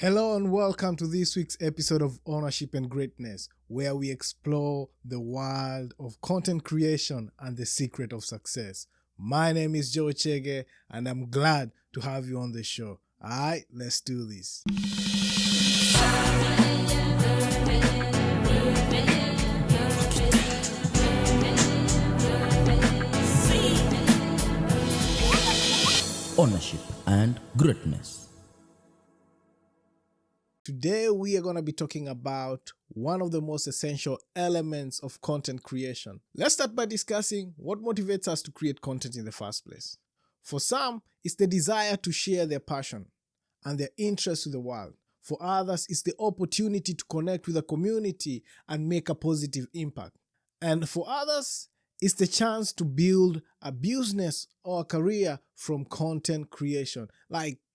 Hello and welcome to this week's episode of Ownership and Greatness, where we explore the world of content creation and the secret of success. My name is Joe Chege and I'm glad to have you on the show. Alright, let's do this. Ownership and Greatness. Today we are going to be talking about one of the most essential elements of content creation. Let's start by discussing what motivates us to create content in the first place. For some, it's the desire to share their passion and their interest to the world. For others, it's the opportunity to connect with a community and make a positive impact. And for others, it's the chance to build a business or a career from content creation.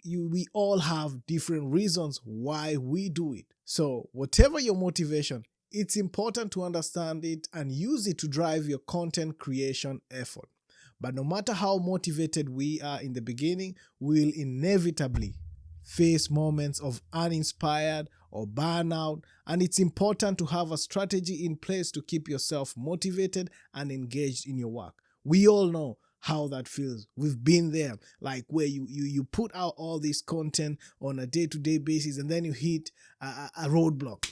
We all have different reasons why we do it. So whatever your motivation, it's important to understand it and use it to drive your content creation effort. But no matter how motivated we are in the beginning, we'll inevitably face moments of uninspired or burnout, and it's important to have a strategy in place to keep yourself motivated and engaged in your work. We all know how that feels. We've been there, like where you put out all this content on a day-to-day basis and then you hit a roadblock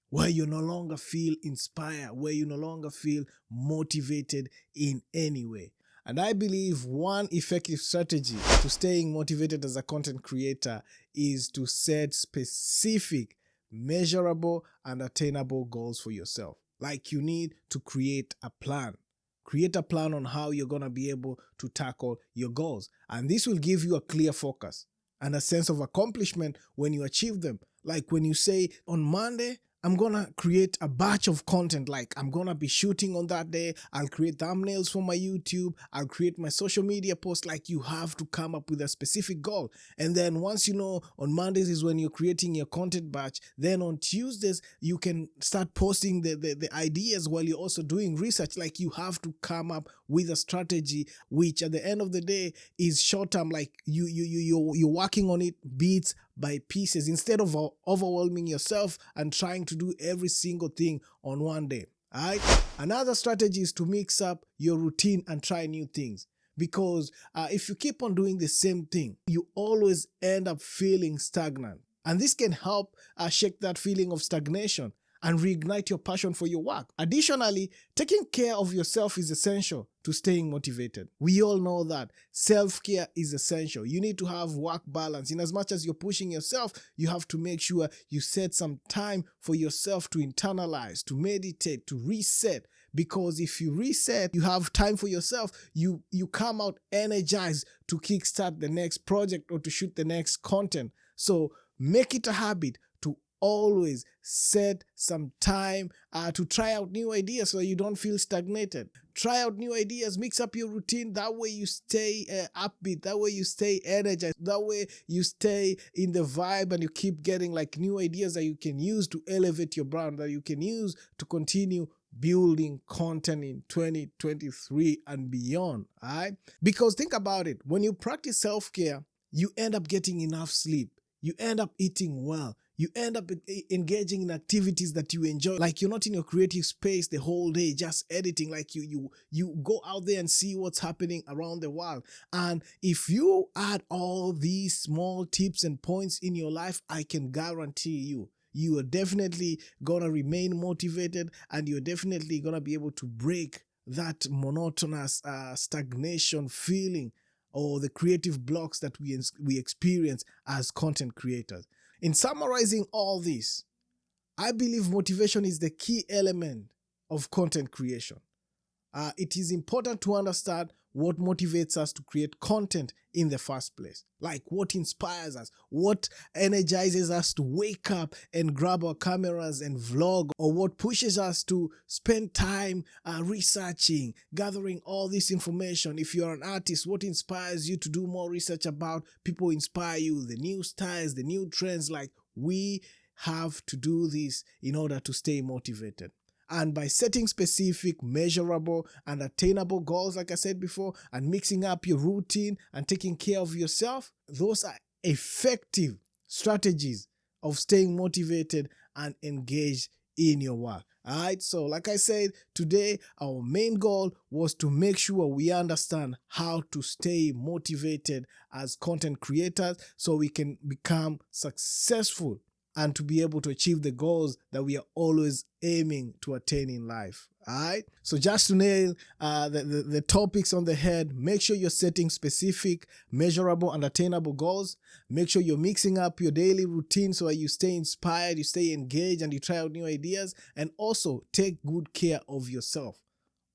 where you no longer feel inspired, where you no longer feel motivated in any way. And I believe one effective strategy to staying motivated as a content creator is to set specific, measurable, and attainable goals for yourself. Like you need to create a plan. Create a plan on how you're going to be able to tackle your goals. And this will give you a clear focus and a sense of accomplishment when you achieve them. Like when you say, on Monday, I'm going to create a batch of content. Like I'm going to be shooting on that day. I'll create thumbnails for my YouTube. I'll create my social media posts. Like you have to come up with a specific goal. And then once you know on Mondays is when you're creating your content batch, then on Tuesdays, you can start posting the ideas while you're also doing research. Like you have to come up with a strategy, which at the end of the day is short term. Like you're working on it bits by pieces instead of overwhelming yourself and trying to do every single thing on one day. All right. Another strategy is to mix up your routine and try new things. Because if you keep on doing the same thing, you always end up feeling stagnant. And this can help shake that feeling of stagnation and reignite your passion for your work. Additionally, taking care of yourself is essential to staying motivated. We all know that self-care is essential. You need to have work balance. In as much as you're pushing yourself, you have to make sure you set some time for yourself to internalize, to meditate, to reset. Because if you reset, you have time for yourself, you come out energized to kickstart the next project or to shoot the next content. So make it a habit to always set some time to try out new ideas so you don't feel stagnated. Try out new ideas, mix up your routine. That way you stay upbeat. That way you stay energized. That way you stay in the vibe and you keep getting like new ideas that you can use to elevate your brand, that you can use to continue building content in 2023 and beyond. All right? Because think about it. When you practice self-care, you end up getting enough sleep. You end up eating well. You end up engaging in activities that you enjoy. Like you're not in your creative space the whole day just editing. Like you go out there and see what's happening around the world. And if you add all these small tips and points in your life, I can guarantee you are definitely going to remain motivated and you're definitely going to be able to break that monotonous stagnation feeling or the creative blocks that we experience as content creators. In summarizing all this, I believe motivation is the key element of content creation. It is important to understand what motivates us to create content in the first place. Like what inspires us, what energizes us to wake up and grab our cameras and vlog, or what pushes us to spend time researching, gathering all this information. If you're an artist, what inspires you to do more research about? People inspire you, the new styles, the new trends. Like we have to do this in order to stay motivated. And by setting specific, measurable, and attainable goals, like I said before, and mixing up your routine and taking care of yourself, those are effective strategies of staying motivated and engaged in your work. All right, so like I said, today our main goal was to make sure we understand how to stay motivated as content creators so we can become successful and to be able to achieve the goals that we are always aiming to attain in life. All right. So just to nail the topics on the head, make sure you're setting specific, measurable, and attainable goals. Make sure you're mixing up your daily routine so that you stay inspired, you stay engaged, and you try out new ideas. And also take good care of yourself.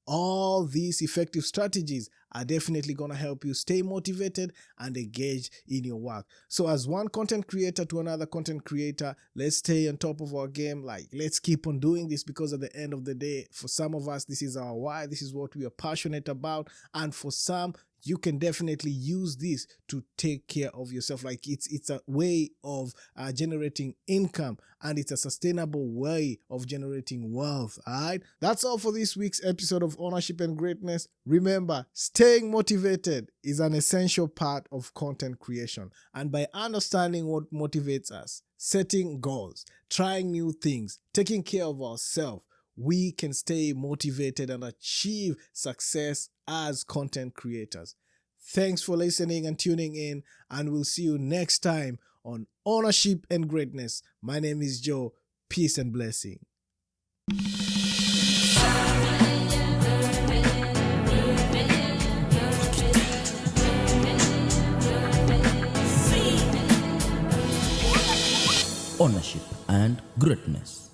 All these effective strategies are definitely going to help you stay motivated and engaged in your work. So as one content creator to another content creator, let's stay on top of our game. Like, let's keep on doing this, because at the end of the day, for some of us, this is our why. This is what we are passionate about. And for some, you can definitely use this to take care of yourself. Like, it's a way of generating income, and it's a sustainable way of generating wealth. All right. That's all for this week's episode of Ownership and Greatness. Remember, staying motivated is an essential part of content creation. And by understanding what motivates us, setting goals, trying new things, taking care of ourselves, we can stay motivated and achieve success as content creators. Thanks for listening and tuning in, and we'll see you next time on Ownership and Greatness. My name is Joe. Peace and blessing. Ownership and Greatness.